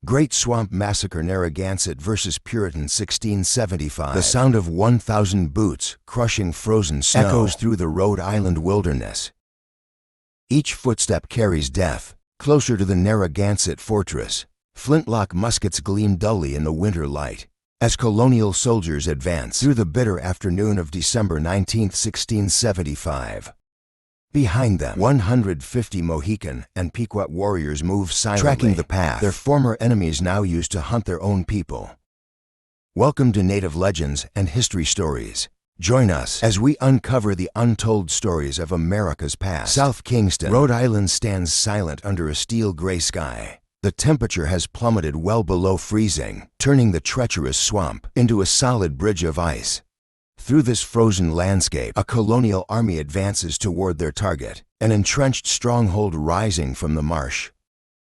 Great Swamp Massacre, Narragansett vs. Puritan, 1675. The sound of 1,000 boots crushing frozen snow echoes through the Rhode Island wilderness. Each footstep carries death. Closer to the Narragansett fortress, flintlock muskets gleam dully in the winter light as colonial soldiers advance through the bitter afternoon of December 19, 1675. Behind them, 150 Mohican and Pequot warriors move silently, tracking the path their former enemies now used to hunt their own people. Welcome to Native Legends and History Stories. Join us as we uncover the untold stories of America's past. South Kingston, Rhode Island stands silent under a steel gray sky. The temperature has plummeted well below freezing, turning the treacherous swamp into a solid bridge of ice. Through this frozen landscape, a colonial army advances toward their target, an entrenched stronghold rising from the marsh.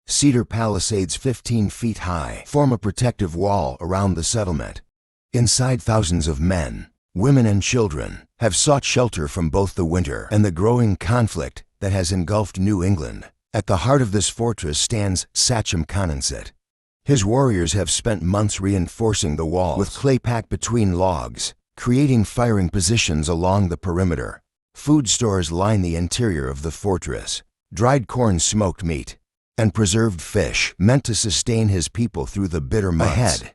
Cedar palisades 15 feet high form a protective wall around the settlement. Inside, thousands of men, women and children have sought shelter from both the winter and the growing conflict that has engulfed New England. At the heart of this fortress stands Sachem Condensate. His warriors have spent months reinforcing the walls with clay packed between logs, creating firing positions along the perimeter. Food stores line the interior of the fortress. Dried corn, smoked meat, and preserved fish meant to sustain his people through the bitter months ahead.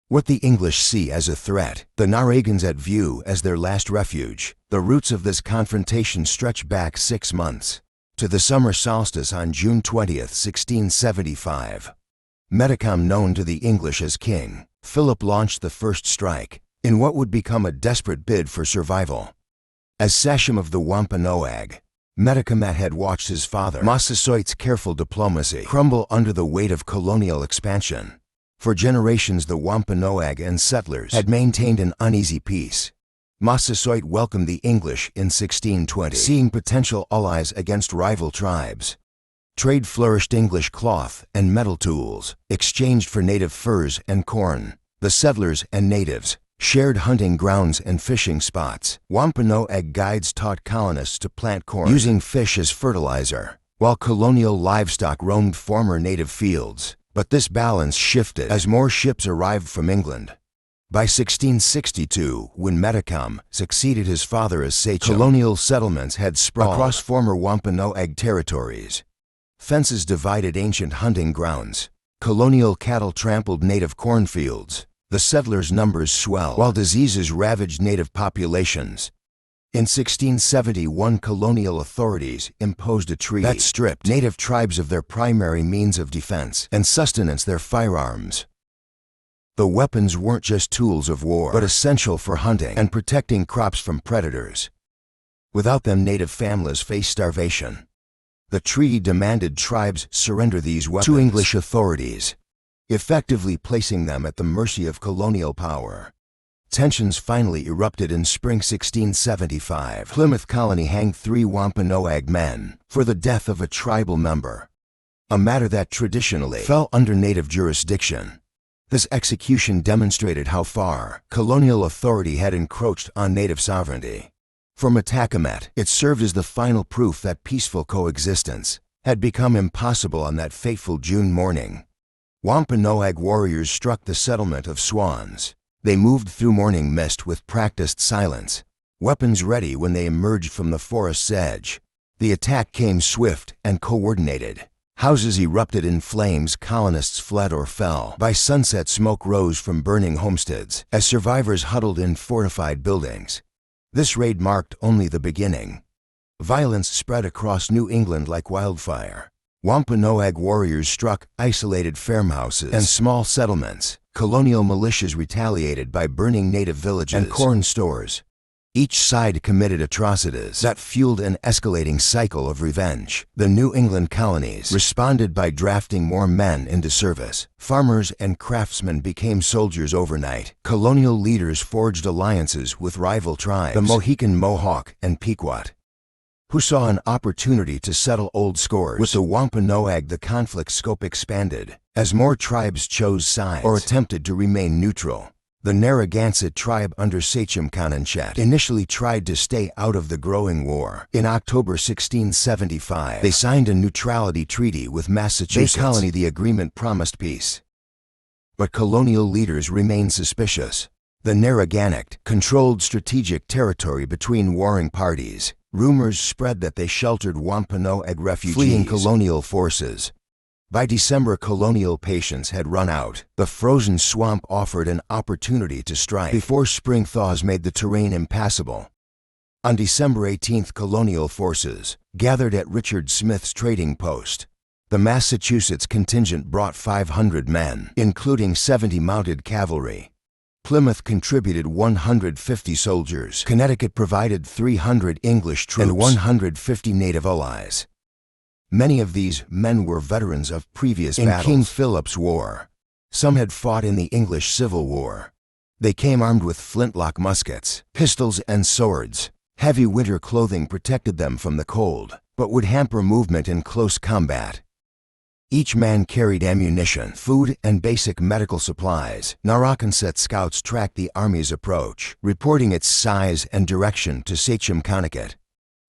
What the English see as a threat, the Narragans at view as their last refuge. The roots of this confrontation stretch back 6 months, to the summer solstice on June 20th, 1675. Metacom, known to the English as King Philip, launched the first strike in what would become a desperate bid for survival. As Sachem of the Wampanoag, Metacom had watched his father Massasoit's careful diplomacy crumble under the weight of colonial expansion. For generations, the Wampanoag and settlers had maintained an uneasy peace. Massasoit welcomed the English in 1620, seeing potential allies against rival tribes. Trade flourished. English cloth and metal tools exchanged for native furs and corn. The settlers and natives shared hunting grounds and fishing spots. Wampanoag guides taught colonists to plant corn using fish as fertilizer, while colonial livestock roamed former native fields. But this balance shifted as more ships arrived from England. By 1662, when Metacom succeeded his father as sachem, colonial settlements had sprawled across former Wampanoag territories. Fences divided ancient hunting grounds. Colonial cattle trampled native cornfields. The settlers' numbers swelled while diseases ravaged native populations. In 1671, colonial authorities imposed a treaty that stripped native tribes of their primary means of defense and sustenance, their firearms. The weapons weren't just tools of war, but essential for hunting and protecting crops from predators. Without them, native families faced starvation. The treaty demanded tribes surrender these weapons to English authorities, effectively placing them at the mercy of colonial power. Tensions finally erupted in spring 1675. Plymouth Colony hanged 3 Wampanoag men for the death of a tribal member, a matter that traditionally fell under native jurisdiction. This execution demonstrated how far colonial authority had encroached on native sovereignty. For Metacomet, it served as the final proof that peaceful coexistence had become impossible on that fateful June morning. Wampanoag warriors struck the settlement of Swans. They moved through morning mist with practiced silence, weapons ready when they emerged from the forest's edge. The attack came swift and coordinated. Houses erupted in flames, colonists fled or fell. By sunset, smoke rose from burning homesteads as survivors huddled in fortified buildings. This raid marked only the beginning. Violence spread across New England like wildfire. Wampanoag warriors struck isolated farmhouses and small settlements. Colonial militias retaliated by burning native villages and corn stores. Each side committed atrocities that fueled an escalating cycle of revenge. The New England colonies responded by drafting more men into service. Farmers and craftsmen became soldiers overnight. Colonial leaders forged alliances with rival tribes, the Mohican, Mohawk, and Pequot, who saw an opportunity to settle old scores. With the Wampanoag, the conflict scope expanded as more tribes chose sides or attempted to remain neutral. The Narragansett tribe under Sachem Conanchet initially tried to stay out of the growing war. In October 1675, they signed a neutrality treaty with Massachusetts. Bay Colony. The agreement promised peace, but colonial leaders remained suspicious. The Narragansett controlled strategic territory between warring parties. Rumors spread that they sheltered Wampanoag refugees fleeing colonial forces. By December, colonial patience had run out. The frozen swamp offered an opportunity to strike before spring thaws made the terrain impassable. On December 18th, colonial forces gathered at Richard Smith's trading post. The Massachusetts contingent brought 500 men, including 70 mounted cavalry. Plymouth contributed 150 soldiers. Connecticut provided 300 English troops and 150 native allies. Many of these men were veterans of previous battles. In King Philip's War, some had fought in the English Civil War. They came armed with flintlock muskets, pistols, and swords. Heavy winter clothing protected them from the cold, but would hamper movement in close combat. Each man carried ammunition, food, and basic medical supplies. Narragansett scouts tracked the army's approach, reporting its size and direction to Sachem Conanchet.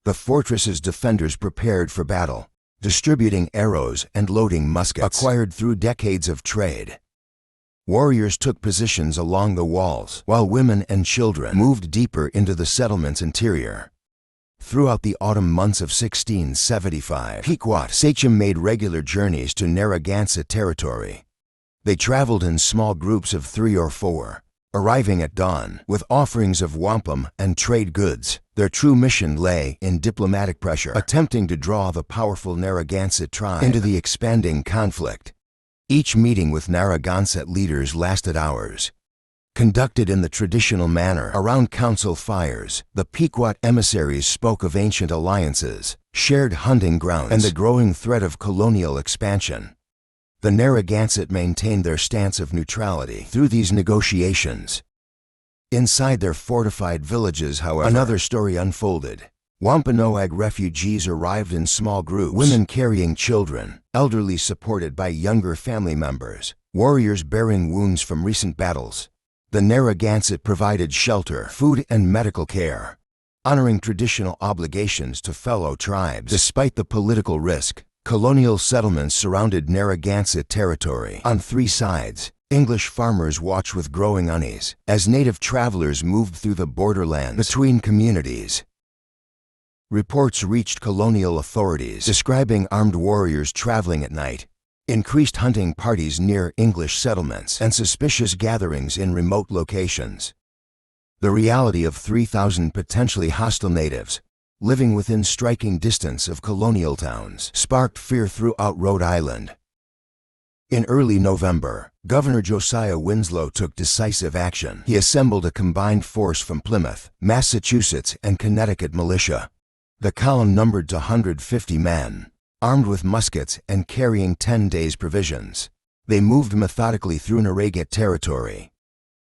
The fortress's defenders prepared for battle, distributing arrows and loading muskets acquired through decades of trade. Warriors took positions along the walls, while women and children moved deeper into the settlement's interior. Throughout the autumn months of 1675, Pequot Sachem made regular journeys to Narragansett territory. They traveled in small groups of 3 or 4, arriving at dawn with offerings of wampum and trade goods. Their true mission lay in diplomatic pressure, attempting to draw the powerful Narragansett tribe into the expanding conflict. Each meeting with Narragansett leaders lasted hours. Conducted in the traditional manner around council fires, the Pequot emissaries spoke of ancient alliances, shared hunting grounds, and the growing threat of colonial expansion. The Narragansett maintained their stance of neutrality through these negotiations. Inside their fortified villages, however, another story unfolded. Wampanoag refugees arrived in small groups, women carrying children, elderly supported by younger family members, warriors bearing wounds from recent battles. The Narragansett provided shelter, food, and medical care, honoring traditional obligations to fellow tribes. Despite the political risk, colonial settlements surrounded Narragansett territory. On 3 sides, English farmers watched with growing unease as native travelers moved through the borderlands between communities. Reports reached colonial authorities describing armed warriors traveling at night, increased hunting parties near English settlements, and suspicious gatherings in remote locations. The reality of 3,000 potentially hostile natives living within striking distance of colonial towns sparked fear throughout Rhode Island. In early November, Governor Josiah Winslow took decisive action. He assembled a combined force from Plymouth, Massachusetts, and Connecticut militia. The column numbered 150 men, armed with muskets and carrying 10 days' provisions. They moved methodically through Narragansett territory,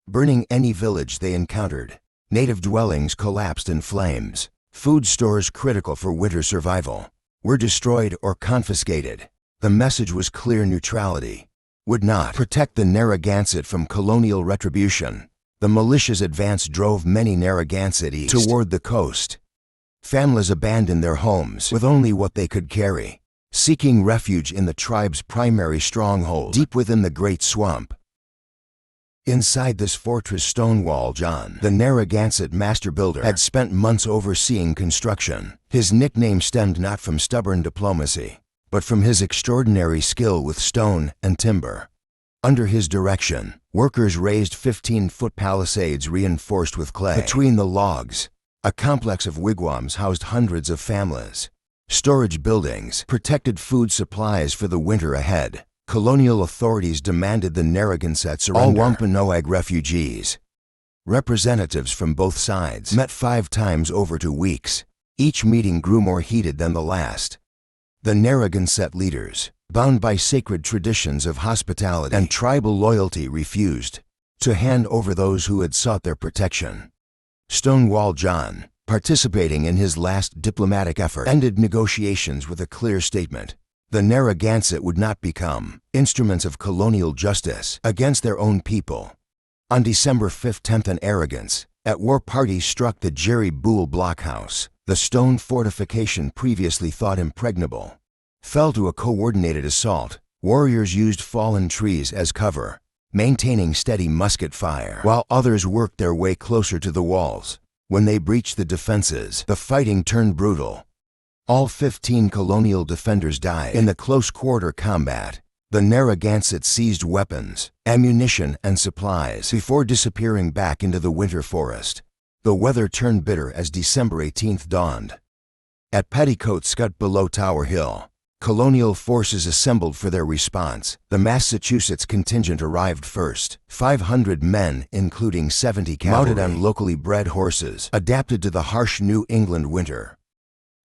burning any village they encountered. Native dwellings collapsed in flames. Food stores critical for winter survival were destroyed or confiscated. The message was clear: neutrality would not protect the Narragansett from colonial retribution. The militia's advance drove many Narragansett east toward the coast. Families abandoned their homes with only what they could carry, seeking refuge in the tribe's primary stronghold deep within the Great Swamp. Inside this fortress, Stonewall John, the Narragansett master builder, had spent months overseeing construction. His nickname stemmed not from stubborn diplomacy, but from his extraordinary skill with stone and timber. Under his direction, workers raised 15-foot palisades reinforced with clay. Between the logs, a complex of wigwams housed hundreds of families. Storage buildings protected food supplies for the winter ahead. Colonial authorities demanded the Narragansett surrender all Wampanoag refugees. Representatives from both sides met 5 times over 2 weeks. Each meeting grew more heated than the last. The Narragansett leaders, bound by sacred traditions of hospitality and tribal loyalty, refused to hand over those who had sought their protection. Stonewall John, participating in his last diplomatic effort, ended negotiations with a clear statement. The Narragansett would not become instruments of colonial justice against their own people. On December 5, 10th, an arrogance at war party struck the Jerry Boole blockhouse. The stone fortification previously thought impregnable fell to a coordinated assault. Warriors used fallen trees as cover, maintaining steady musket fire, while others worked their way closer to the walls. When they breached the defenses, the fighting turned brutal. All 15 colonial defenders died in the close-quarter combat. The Narragansett seized weapons, ammunition, and supplies before disappearing back into the winter forest. The weather turned bitter as December 18th dawned. At Petticoat Scut below Tower Hill, colonial forces assembled for their response. The Massachusetts contingent arrived first. 500 men, including 70 cavalry, mounted on locally bred horses, adapted to the harsh New England winter.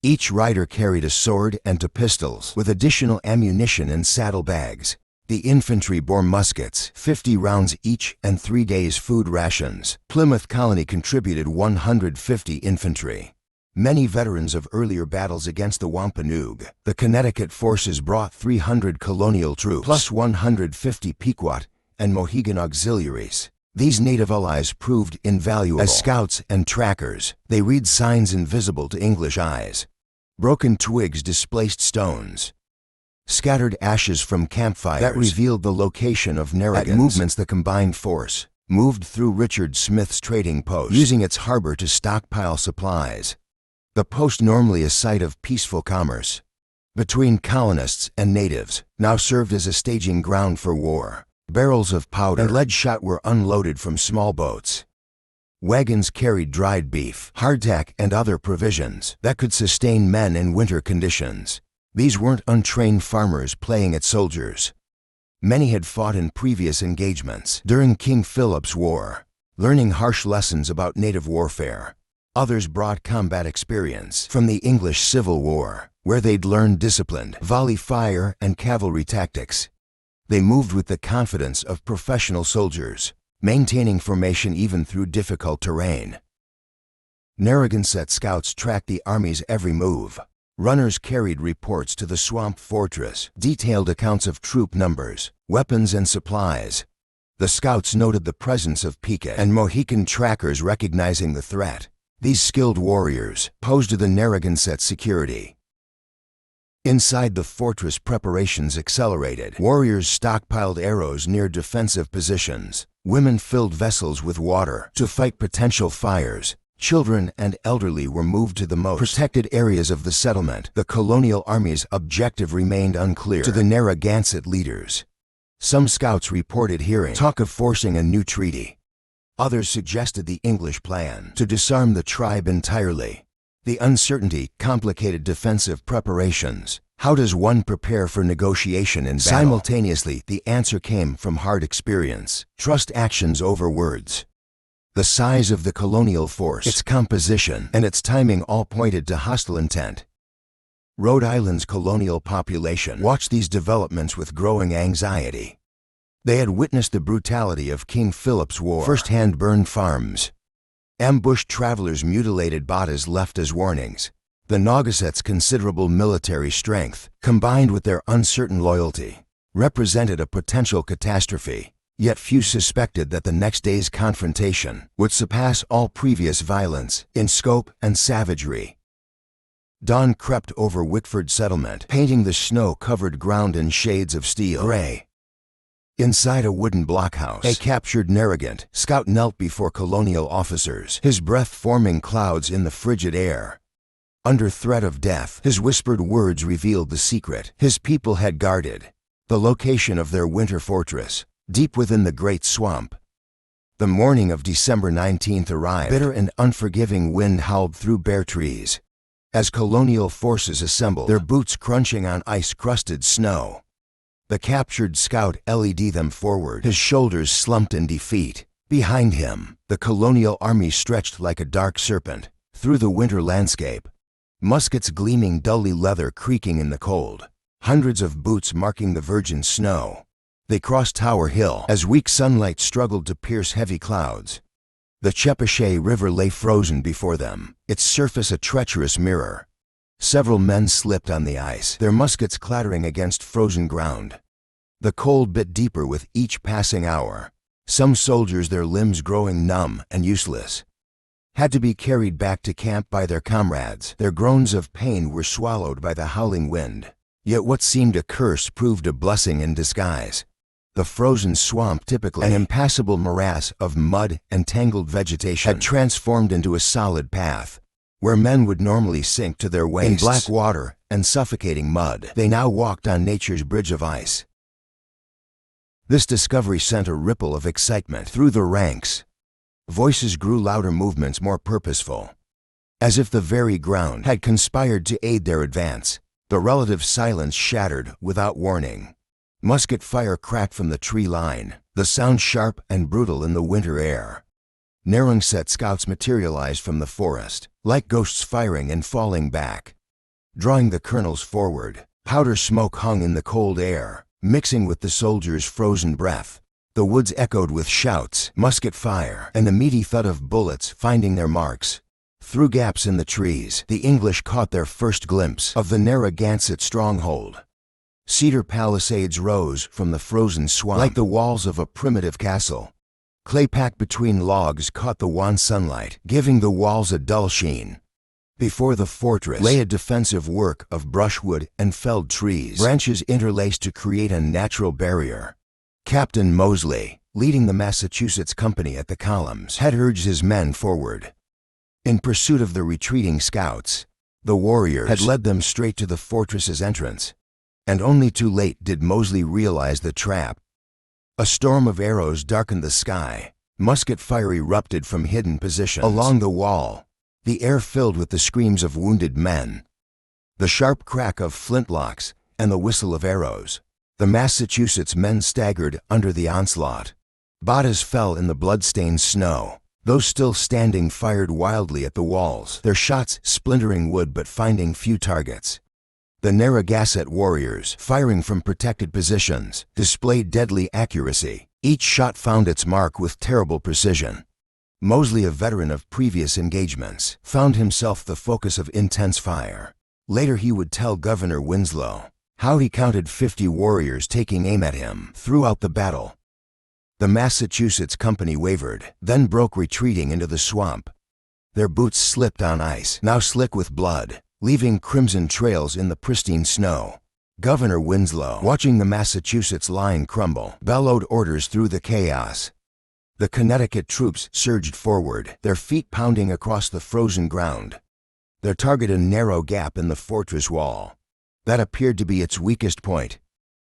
Each rider carried a sword and 2 pistols, with additional ammunition in saddlebags. The infantry bore muskets, 50 rounds each, and 3 days' food rations. Plymouth Colony contributed 150 infantry. Many veterans of earlier battles against the Wampanoag. The Connecticut forces brought 300 colonial troops, plus 150 Pequot and Mohegan auxiliaries. These native allies proved invaluable as scouts and trackers. They read signs invisible to English eyes. Broken twigs displaced stones. Scattered ashes from campfires that revealed the location of Narragansett. At movements, the combined force moved through Richard Smith's trading post, using its harbor to stockpile supplies. The post, normally a site of peaceful commerce between colonists and natives, now served as a staging ground for war. Barrels of powder and lead shot were unloaded from small boats. Wagons carried dried beef, hardtack, and other provisions that could sustain men in winter conditions. These weren't untrained farmers playing at soldiers. Many had fought in previous engagements during King Philip's War, learning harsh lessons about native warfare. Others brought combat experience from the English Civil War, where they'd learned disciplined volley fire and cavalry tactics. They moved with the confidence of professional soldiers, maintaining formation even through difficult terrain. Narragansett scouts tracked the Army's every move. Runners carried reports to the swamp fortress, detailed accounts of troop numbers, weapons, and supplies. The scouts noted the presence of Pequot and Mohican trackers, recognizing the threat. These skilled warriors posed to the Narragansett security. Inside the fortress, preparations accelerated. Warriors stockpiled arrows near defensive positions. Women filled vessels with water to fight potential fires. Children and elderly were moved to the most protected areas of the settlement. The colonial army's objective remained unclear to the Narragansett leaders. Some scouts reported hearing talk of forcing a new treaty. Others suggested the English plan to disarm the tribe entirely. The uncertainty complicated defensive preparations. How does one prepare for negotiation in battle? Simultaneously, the answer came from hard experience. Trust actions over words. The size of the colonial force, its composition, and its timing all pointed to hostile intent. Rhode Island's colonial population watched these developments with growing anxiety. They had witnessed the brutality of King Philip's War, first-hand burned farms, ambushed travelers, mutilated bodies left as warnings. The Naugaset's considerable military strength, combined with their uncertain loyalty, represented a potential catastrophe. Yet few suspected that the next day's confrontation would surpass all previous violence in scope and savagery. Dawn crept over Wickford settlement, painting the snow-covered ground in shades of steel gray. Inside a wooden blockhouse, a captured Narragansett scout knelt before colonial officers, his breath forming clouds in the frigid air. Under threat of death, his whispered words revealed the secret his people had guarded, the location of their winter fortress, deep within the great swamp. The morning of December 19th arrived. Bitter and unforgiving wind howled through bare trees as colonial forces assembled, their boots crunching on ice-crusted snow. The captured scout led them forward, his shoulders slumped in defeat. Behind him, the colonial army stretched like a dark serpent through the winter landscape, muskets gleaming dully, leather creaking in the cold, hundreds of boots marking the virgin snow. They crossed Tower Hill as weak sunlight struggled to pierce heavy clouds. The Chepachet River lay frozen before them, its surface a treacherous mirror. Several men slipped on the ice, their muskets clattering against frozen ground. The cold bit deeper with each passing hour. Some soldiers, their limbs growing numb and useless, had to be carried back to camp by their comrades. Their groans of pain were swallowed by the howling wind. Yet what seemed a curse proved a blessing in disguise. The frozen swamp, typically an impassable morass of mud and tangled vegetation, had transformed into a solid path. Where men would normally sink to their waists in black water and suffocating mud, they now walked on nature's bridge of ice. This discovery sent a ripple of excitement through the ranks. Voices grew louder, movements more purposeful. As if the very ground had conspired to aid their advance, the relative silence shattered without warning. Musket fire cracked from the tree line, the sound sharp and brutal in the winter air. Narrowset scouts materialized from the forest, like ghosts firing and falling back. Drawing the colonels forward, powder smoke hung in the cold air, mixing with the soldiers' frozen breath. The woods echoed with shouts, musket fire, and the meaty thud of bullets finding their marks. Through gaps in the trees, the English caught their first glimpse of the Narragansett stronghold. Cedar palisades rose from the frozen swamp like the walls of a primitive castle. Clay packed between logs caught the wan sunlight, giving the walls a dull sheen. Before the fortress lay a defensive work of brushwood and felled trees, branches interlaced to create a natural barrier. Captain Mosley, leading the Massachusetts company at the columns, had urged his men forward. In pursuit of the retreating scouts, the warriors had led them straight to the fortress's entrance. And only too late did Mosley realize the trap. A storm of arrows darkened the sky. Musket fire erupted from hidden positions along the wall, the air filled with the screams of wounded men, the sharp crack of flintlocks, and the whistle of arrows. The Massachusetts men staggered under the onslaught. Bodies fell in the blood-stained snow. Those still standing fired wildly at the walls, their shots splintering wood but finding few targets. The Narragansett warriors, firing from protected positions, displayed deadly accuracy. Each shot found its mark with terrible precision. Mosley, a veteran of previous engagements, found himself the focus of intense fire. Later he would tell Governor Winslow how he counted 50 warriors taking aim at him throughout the battle. The Massachusetts company wavered, then broke, retreating into the swamp. Their boots slipped on ice, now slick with blood, leaving crimson trails in the pristine snow. Governor Winslow, watching the Massachusetts line crumble, bellowed orders through the chaos. The Connecticut troops surged forward, their feet pounding across the frozen ground. Their target, a narrow gap in the fortress wall. That appeared to be its weakest point.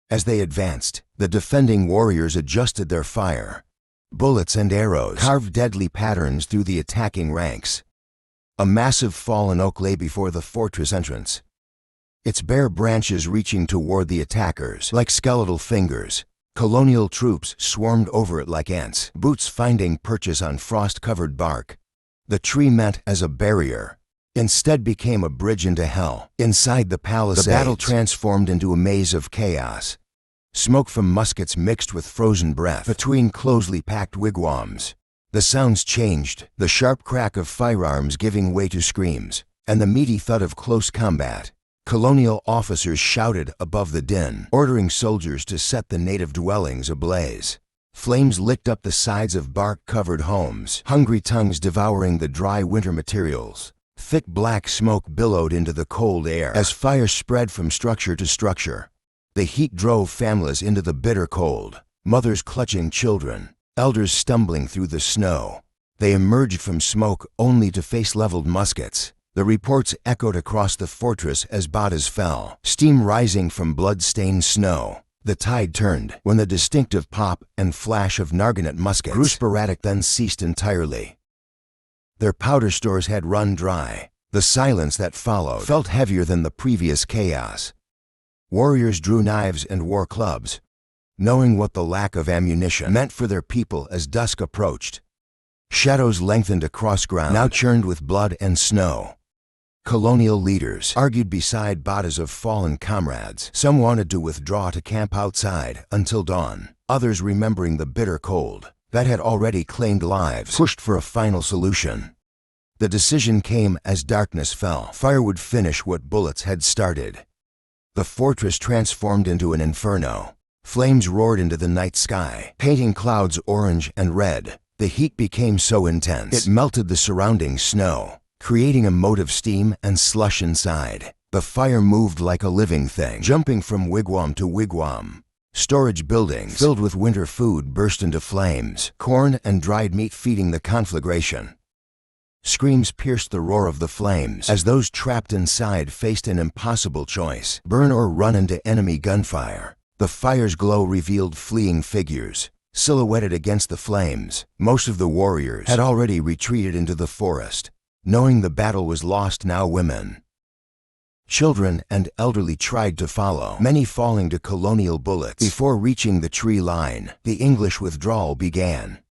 As they advanced, the defending warriors adjusted their fire. Bullets and arrows carved deadly patterns through the attacking ranks. A massive fallen oak lay before the fortress entrance, its bare branches reaching toward the attackers like skeletal fingers. Colonial troops swarmed over it like ants, boots finding purchase on frost-covered bark. The tree meant as a barrier, instead became a bridge into hell. Inside the palisades, the battle transformed into a maze of chaos. Smoke from muskets mixed with frozen breath between closely packed wigwams. The sounds changed, the sharp crack of firearms giving way to screams, and the meaty thud of close combat. Colonial officers shouted above the din, ordering soldiers to set the native dwellings ablaze. Flames licked up the sides of bark-covered homes, hungry tongues devouring the dry winter materials. Thick black smoke billowed into the cold air as fire spread from structure to structure. The heat drove families into the bitter cold, mothers clutching children, elders stumbling through the snow. They emerged from smoke only to face leveled muskets. The reports echoed across the fortress as bodies fell, steam rising from blood-stained snow. The tide turned when the distinctive pop and flash of Narragansett muskets grew sporadic, then ceased entirely. Their powder stores had run dry. The silence that followed felt heavier than the previous chaos. Warriors drew knives and war clubs, knowing what the lack of ammunition meant for their people as dusk approached. Shadows lengthened across ground, now churned with blood and snow. Colonial leaders argued beside bodies of fallen comrades. Some wanted to withdraw to camp outside until dawn. Others, remembering the bitter cold that had already claimed lives, pushed for a final solution. The decision came as darkness fell. Fire would finish what bullets had started. The fortress transformed into an inferno. Flames roared into the night sky, painting clouds orange and red. The heat became so intense, it melted the surrounding snow, creating a moat of steam and slush inside. The fire moved like a living thing, jumping from wigwam to wigwam. Storage buildings filled with winter food burst into flames, corn and dried meat feeding the conflagration. Screams pierced the roar of the flames as those trapped inside faced an impossible choice: burn or run into enemy gunfire. The fire's glow revealed fleeing figures, silhouetted against the flames. Most of the warriors had already retreated into the forest. Knowing the battle was lost, now women, children, and elderly tried to follow, many falling to colonial bullets. Before reaching the tree line, the English withdrawal began.